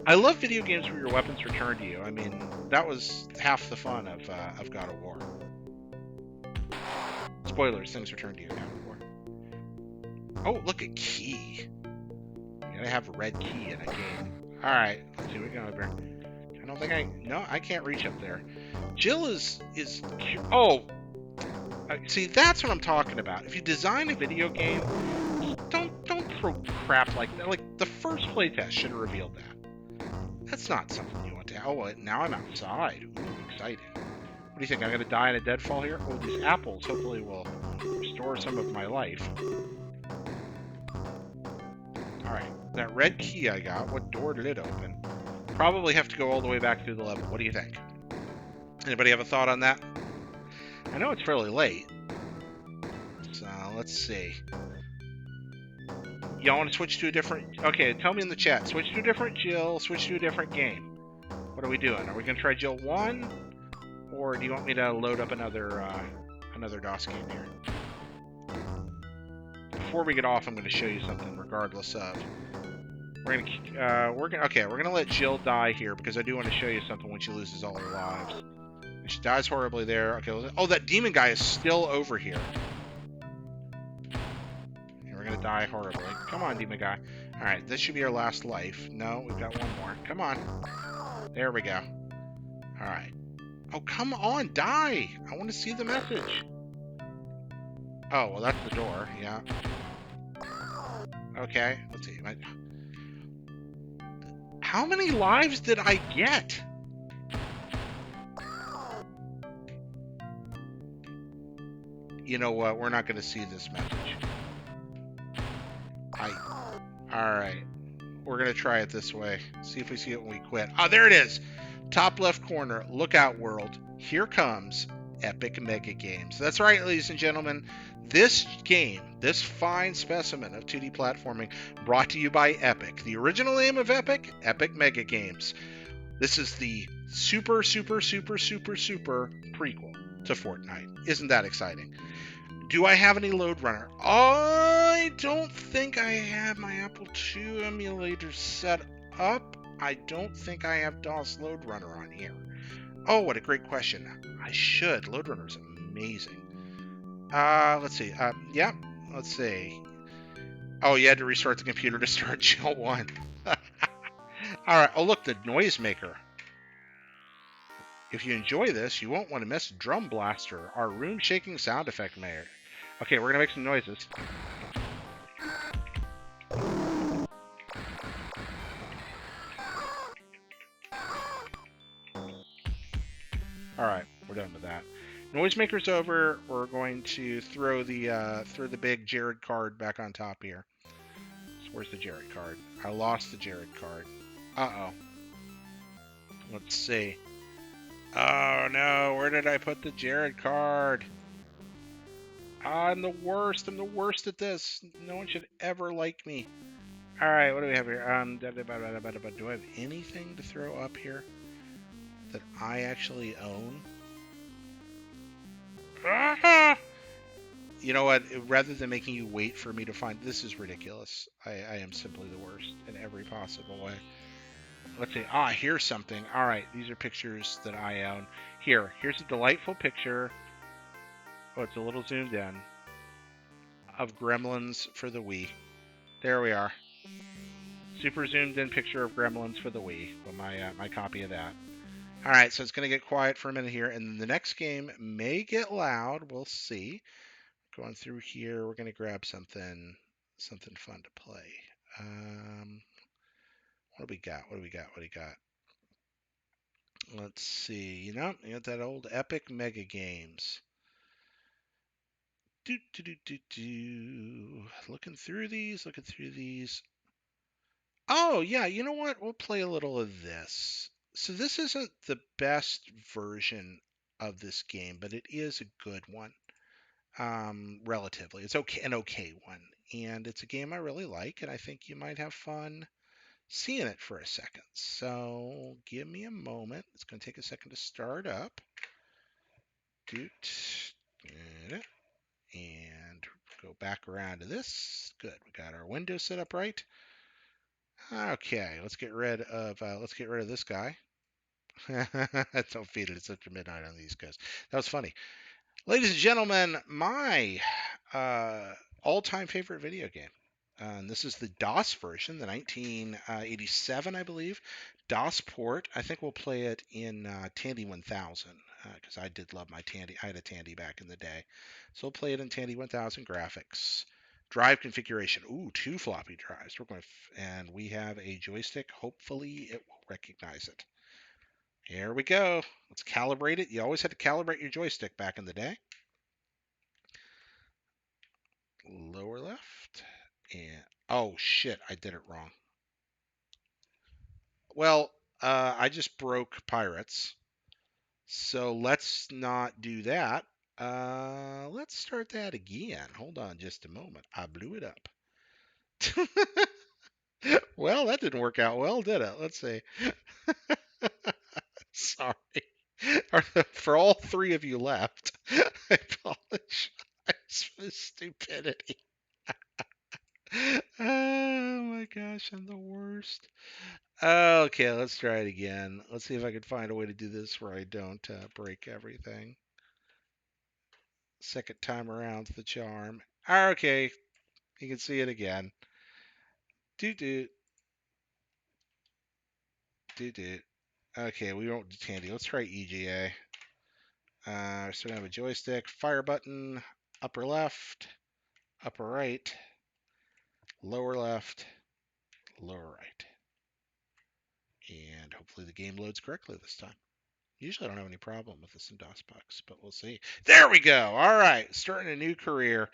I love video games where your weapons return to you. I mean, that was half the fun of God of War. Spoilers, things return to you in God of War. Oh, look at key. You gotta have a red key in a game. Alright, let's see what we got over here. I don't think no, I can't reach up there. Jill is, oh, see, that's what I'm talking about. If you design a video game, don't throw crap like that. Like, the first playtest should have revealed that. That's not something you want to have. Oh, now I'm outside. Ooh, exciting. What do you think? I'm gonna die in a deadfall here? Oh, these apples hopefully will restore some of my life. Alright, that red key I got, what door did it open? Probably have to go all the way back through the level. What do you think? Anybody have a thought on that? I know it's fairly late. So, let's see. Y'all want to switch to a different... Okay, tell me in the chat. Switch to a different Jill, switch to a different game. What are we doing? Are we going to try Jill 1? Or do you want me to load up another DOS game here? Before we get off, I'm going to show you something, regardless of. We're gonna let Jill die here because I do want to show you something when she loses all her lives. She dies horribly there. Okay. Oh, that demon guy is still over here. And we're gonna die horribly. Come on, demon guy. All right, this should be our last life. No, we've got one more. Come on. There we go. All right. Oh, come on, die! I want to see the message. Oh, well, that's the door. Yeah. Okay. Let's see. How many lives did I get? You know what? We're not going to see this message. Alright. We're going to try it this way. See if we see it when we quit. Oh, there it is! Top left corner. Lookout world. Here comes Epic Mega Games. That's right, ladies and gentlemen. This game, this fine specimen of 2D platforming, brought to you by Epic. The original name of Epic? Epic Mega Games. This is the super prequel to Fortnite. Isn't that exciting? Do I have any load runner? I don't think I have my Apple II emulator set up. I don't think I have DOS load runner on here. Oh, what a great question. I should. Load runner is amazing. Let's see. Yeah, let's see. Oh, you had to restart the computer to start Jill 1. Alright, oh look, the noisemaker. If you enjoy this, you won't want to miss Drum Blaster, our room-shaking sound effect Meier. Okay, we're gonna make some noises. Alright, we're done with that. Noisemaker's over. We're going to throw the big Jared card back on top here. So where's the Jared card? I lost the Jared card. Uh-oh. Let's see. Oh no, where did I put the Jared card? I'm the worst. I'm the worst at this. No one should ever like me. Alright, what do we have here? Do I have anything to throw up here that I actually own? You know what? Rather than making you wait for me to find... This is ridiculous. I am simply the worst in every possible way. Let's see. Here's something. All right, these are pictures that I own. Here's a delightful picture. Oh, it's a little zoomed in. Of Gremlins for the Wii. There we are. Super zoomed in picture of Gremlins for the Wii. With my copy of that. All right, so it's going to get quiet for a minute here, and the next game may get loud. We'll see. Going through here, we're going to grab something fun to play. What do we got? What do we got? Let's see. You got that old Epic Mega Games. Looking through these. Oh, yeah, you know what? We'll play a little of this. So this isn't the best version of this game, but it is a good one. Relatively. It's an okay one. And it's a game I really like, and I think you might have fun seeing it for a second. So give me a moment. It's going to take a second to start up. And go back around to this. Good. We got our window set up right. Okay, let's get rid of this guy. Don't feed it. It's after midnight on the East Coast. That was funny. Ladies and gentlemen, my uh, all-time favorite video game. And this is the DOS version, the 1987, I believe. DOS port. I think we'll play it in Tandy 1000 because I did love my Tandy. I had a Tandy back in the day. So we'll play it in Tandy 1000 graphics. Drive configuration. Ooh, 2 floppy drives. And we have a joystick. Hopefully it will recognize it. Here we go. Let's calibrate it. You always had to calibrate your joystick back in the day. Lower left. And oh shit, I did it wrong. Well, I just broke pirates. So let's not do that. Let's start that again. Hold on just a moment. I blew it up. Well, that didn't work out well, did it? Let's see. Sorry. For all 3 of you left, I apologize for the stupidity. Oh my gosh, I'm the worst. Okay, let's try it again. Let's see if I can find a way to do this where I don't break everything. Second time around's the charm. Okay, you can see it again. Doot doot, doot doot. Okay, we won't do Tandy. Let's try EGA. So we have a joystick, fire button, upper left, upper right, lower left, lower right. And hopefully the game loads correctly this time. Usually I don't have any problem with this in DOSBox, but we'll see. There we go. All right, starting a new career.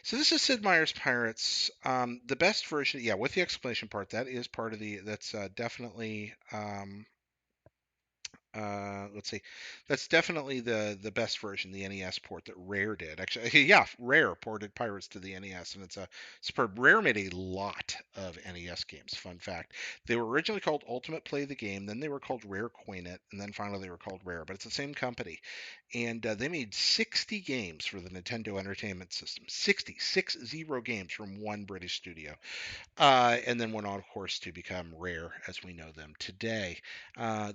So this is Sid Meier's Pirates. The best version, yeah, with the exclamation part. That is part of the. That's definitely. Let's see, that's definitely the best version, the NES port that Rare did. Actually, yeah, Rare ported Pirates to the NES, and it's a superb. Rare made a lot of NES games. Fun fact: they were originally called Ultimate Play the Game, then they were called Rare Coin It, and then finally they were called Rare. But it's the same company, and they made 60 games for the Nintendo Entertainment System. 60 games from one British studio. And then went on, of course, to become Rare as we know them today.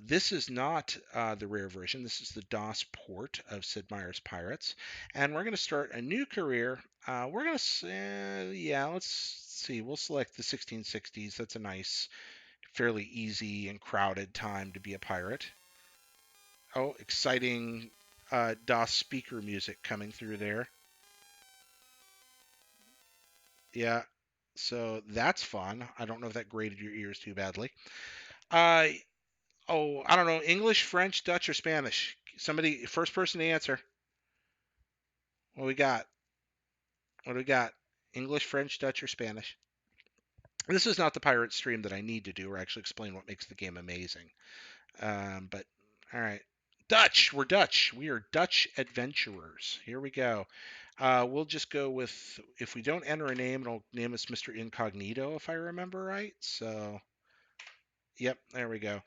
This is not the Rare version. This is the DOS port of Sid Meier's Pirates. And we're going to start a new career. We're going to, yeah, let's see. We'll select the 1660s. That's a nice, fairly easy and crowded time to be a pirate. Oh, exciting DOS speaker music coming through there. Yeah, so that's fun. I don't know if that grated your ears too badly. Uh, oh, I don't know. English, French, Dutch, or Spanish? Somebody, first person to answer. What we got? What do we got? English, French, Dutch, or Spanish? This is not the pirate stream that I need to do or actually explain what makes the game amazing. But all right, Dutch. We're Dutch. We are Dutch adventurers. Here we go. We'll just go with if we don't enter a name, it'll name us Mr. Incognito if I remember right. So, yep, there we go.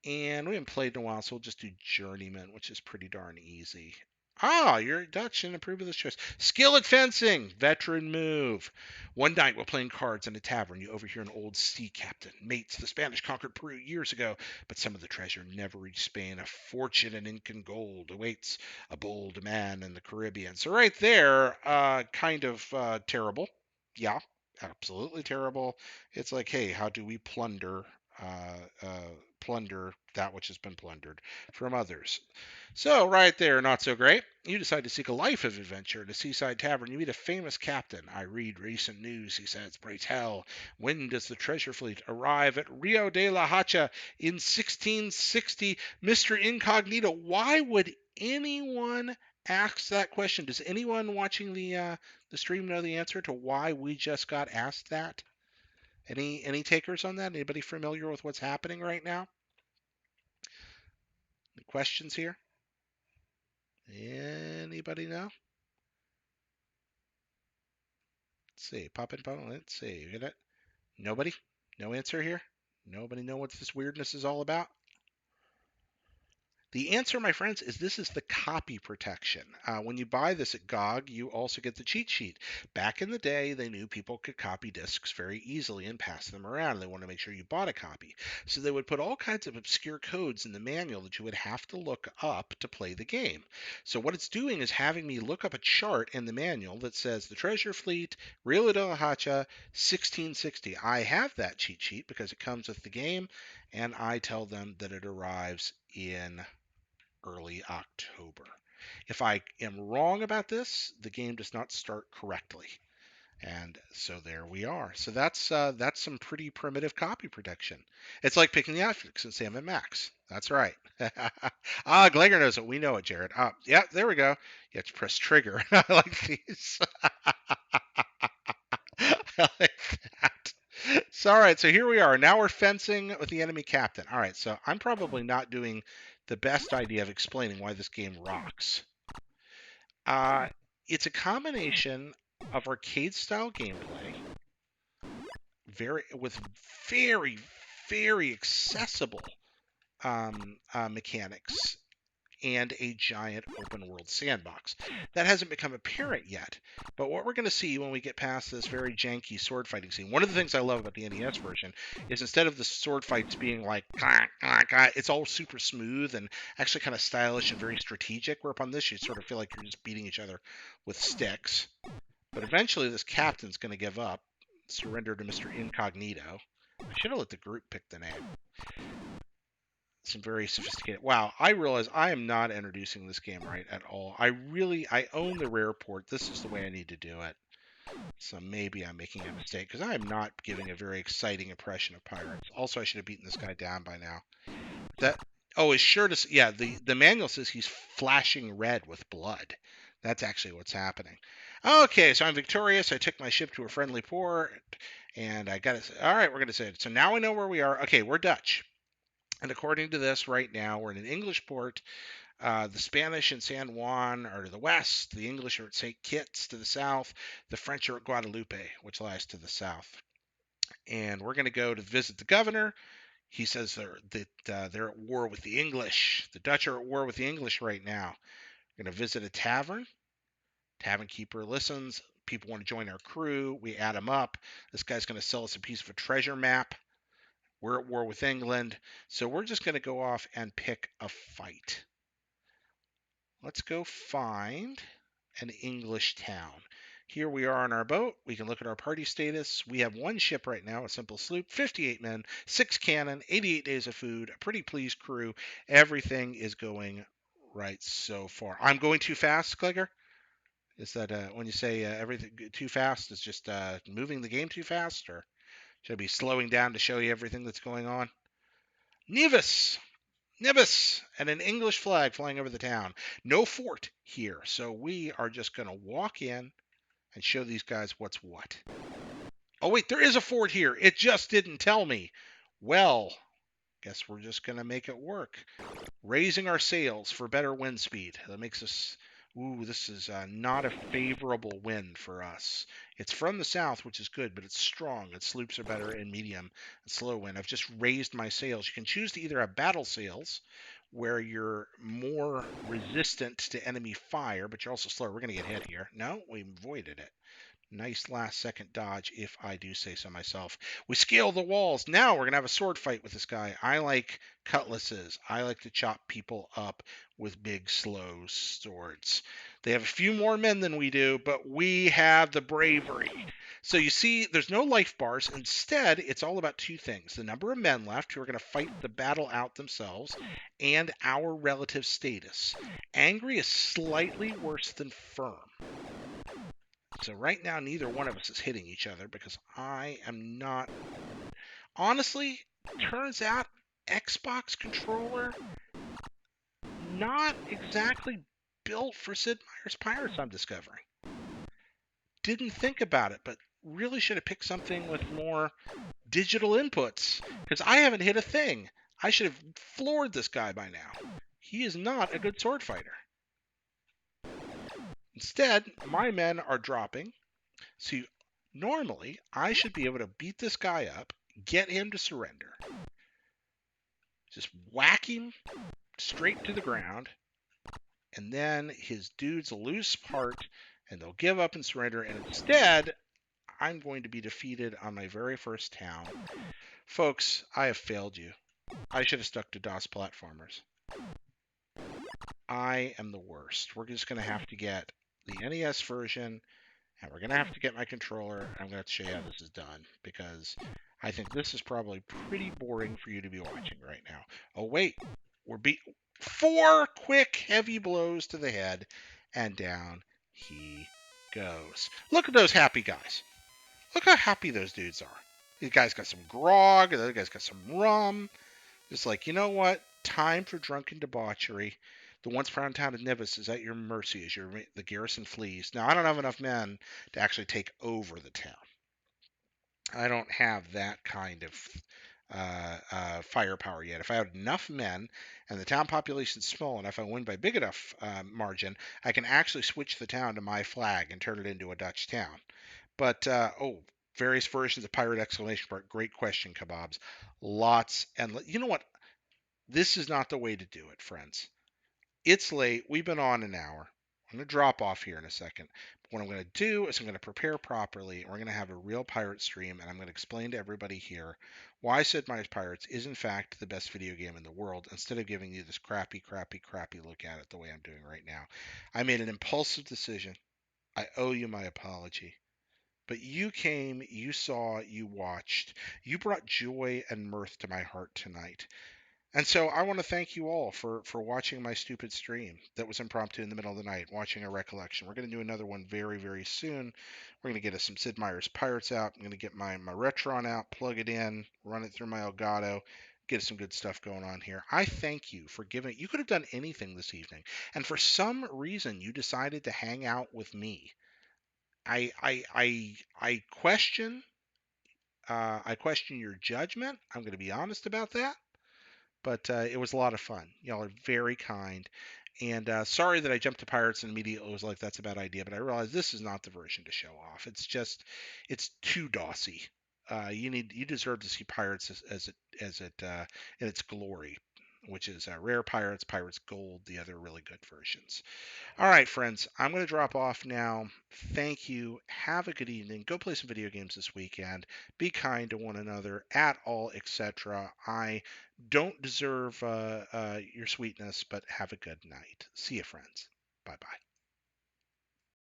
And we haven't played in a while, so we'll just do Journeyman, which is pretty darn easy. Ah, you're Dutch and approve of this choice. Skill at fencing, veteran move. One night while playing cards in a tavern, you overhear an old sea captain. Mates, the Spanish conquered Peru years ago, but some of the treasure never reached Spain. A fortune in Incan gold awaits a bold man in the Caribbean. So right there, kind of terrible. Yeah, absolutely terrible. It's like, hey, how do we plunder that which has been plundered from others? So, right there, not so great. You decide to seek a life of adventure at a seaside tavern. You meet a famous captain. I read recent news, he says. Pray tell, when does the treasure fleet arrive at Rio de la Hacha in 1660? Mr. Incognito, why would anyone ask that question? Does anyone watching the stream know the answer to why we just got asked that? Any takers on that? Anybody familiar with what's happening right now? Any questions here? Anybody know? Let's see. Pop in, pop in. Let's see. You get it? Nobody? No answer here? Nobody know what this weirdness is all about? The answer, my friends, is this is the copy protection. When you buy this at GOG, you also get the cheat sheet. Back in the day, they knew people could copy discs very easily and pass them around. They wanted to make sure you bought a copy. So they would put all kinds of obscure codes in the manual that you would have to look up to play the game. So what it's doing is having me look up a chart in the manual that says the Treasure Fleet, Rio de la Hacha, 1660. I have that cheat sheet because it comes with the game, and I tell them that it arrives in early October. If I am wrong about this, the game does not start correctly. And so there we are. So that's some pretty primitive copy protection. It's like picking the options in Sam and Max. That's right. Glegor knows it. We know it, Jared. Yeah, there we go. You have to press trigger. I like these. I like that. So, all right, so here we are. Now we're fencing with the enemy captain. All right, so I'm probably not doing the best idea of explaining why this game rocks. Uh, it's a combination of arcade style gameplay, with very, very accessible mechanics, and a giant open world sandbox. That hasn't become apparent yet, but what we're going to see when we get past this very janky sword fighting scene, one of the things I love about the NES version is instead of the sword fights being like, it's all super smooth and actually kind of stylish and very strategic, where upon this you sort of feel like you're just beating each other with sticks. But eventually this captain's going to give up, surrender to Mr. Incognito. I should have let the group pick the name. Some very sophisticated. Wow, I realize I am not introducing this game right at all. I own the rare port. This is the way I need to do it. So maybe I'm making a mistake because I am not giving a very exciting impression of pirates. Also, I should have beaten this guy down by now. That his shirt is the manual says he's flashing red with blood. That's actually what's happening. Okay, so I'm victorious. I took my ship to a friendly port, and I got it. All right, we're gonna say it. So now we know where we are. Okay, we're Dutch. And according to this, right now, we're in an English port. The Spanish in San Juan are to the west. The English are at St. Kitts to the south. The French are at Guadeloupe, which lies to the south. And we're going to go to visit the governor. He says they're at war with the English. The Dutch are at war with the English right now. We're going to visit a tavern. Tavern keeper listens. People want to join our crew. We add them up. This guy's going to sell us a piece of a treasure map. We're at war with England, so we're just going to go off and pick a fight. Let's go find an English town. Here we are on our boat. We can look at our party status. We have one ship right now, a simple sloop, 58 men, 6 cannon, 88 days of food, a pretty pleased crew. Everything is going right so far. I'm going too fast, Glegor? Is that when you say everything too fast, is just moving the game too fast, or should I be slowing down to show you everything that's going on? Nevis! Nevis! And an English flag flying over the town. No fort here, so we are just going to walk in and show these guys what's what. Oh, wait, there is a fort here. It just didn't tell me. Well, guess we're just going to make it work. Raising our sails for better wind speed. That makes us... Ooh, this is not a favorable wind for us. It's from the south, which is good, but it's strong. Its sloops are better in medium and slow wind. I've just raised my sails. You can choose to either have battle sails, where you're more resistant to enemy fire, but you're also slower. We're going to get hit here. No, we avoided it. Nice last second dodge, if I do say so myself. We scale the walls. Now we're going to have a sword fight with this guy. I like cutlasses. I like to chop people up with big, slow swords. They have a few more men than we do, but we have the bravery. So you see, there's no life bars. Instead, it's all about two things. The number of men left who are going to fight the battle out themselves, and our relative status. Angry is slightly worse than firm. So right now, neither one of us is hitting each other because I am not... Honestly, turns out Xbox controller not exactly built for Sid Meier's Pirates, I'm discovering. Didn't think about it, but really should have picked something with more digital inputs because I haven't hit a thing. I should have floored this guy by now. He is not a good sword fighter. Instead, my men are dropping. See, normally, I should be able to beat this guy up, get him to surrender. Just whack him, straight to the ground, and then his dudes lose heart, and they'll give up and surrender, and instead, I'm going to be defeated on my very first town. Folks, I have failed you. I should have stuck to DOS platformers. I am the worst. We're just going to have to get the NES version, and we're going to have to get my controller. I'm going to show you how this is done, because I think this is probably pretty boring for you to be watching right now. Oh, wait. We're 4 quick, heavy blows to the head, and down he goes. Look at those happy guys. Look how happy those dudes are. These guys got some grog, the other guy's got some rum. It's like, you know what? Time for drunken debauchery. The once proud town of Nevis is at your mercy as the garrison flees. Now, I don't have enough men to actually take over the town. I don't have that kind of firepower yet. If I had enough men and the town population's small enough, I win by big enough margin, I can actually switch the town to my flag and turn it into a Dutch town. But, various versions of pirate exclamation mark. Great question, Kebabs. Lots. And you know what? This is not the way to do it, friends. It's late. We've been on an hour. I'm going to drop off here in a second. But what I'm going to do is I'm going to prepare properly. We're going to have a real pirate stream, and I'm going to explain to everybody here why Sid Meier's Pirates is, in fact, the best video game in the world, instead of giving you this crappy, crappy, crappy look at it the way I'm doing right now. I made an impulsive decision. I owe you my apology. But you came, you saw, you watched. You brought joy and mirth to my heart tonight. And so I want to thank you all for watching my stupid stream that was impromptu in the middle of the night, watching a recollection. We're going to do another one very, very soon. We're going to get us some Sid Meier's Pirates out. I'm going to get my Retron out, plug it in, run it through my Elgato, get some good stuff going on here. I thank you for giving. You could have done anything this evening. And for some reason, you decided to hang out with me. I question your judgment. I'm going to be honest about that, but it was a lot of fun. Y'all are very kind, and sorry that I jumped to pirates and immediately was like that's a bad idea. But I realized this is not the version to show off. It's too dossy. You deserve to see pirates as it in its glory, which is rare pirates, pirates gold, the other really good versions. All right, friends, I'm going to drop off now. Thank you. Have a good evening. Go play some video games this weekend. Be kind to one another, at all, etc. I don't deserve your sweetness, but have a good night. See you, friends. Bye bye.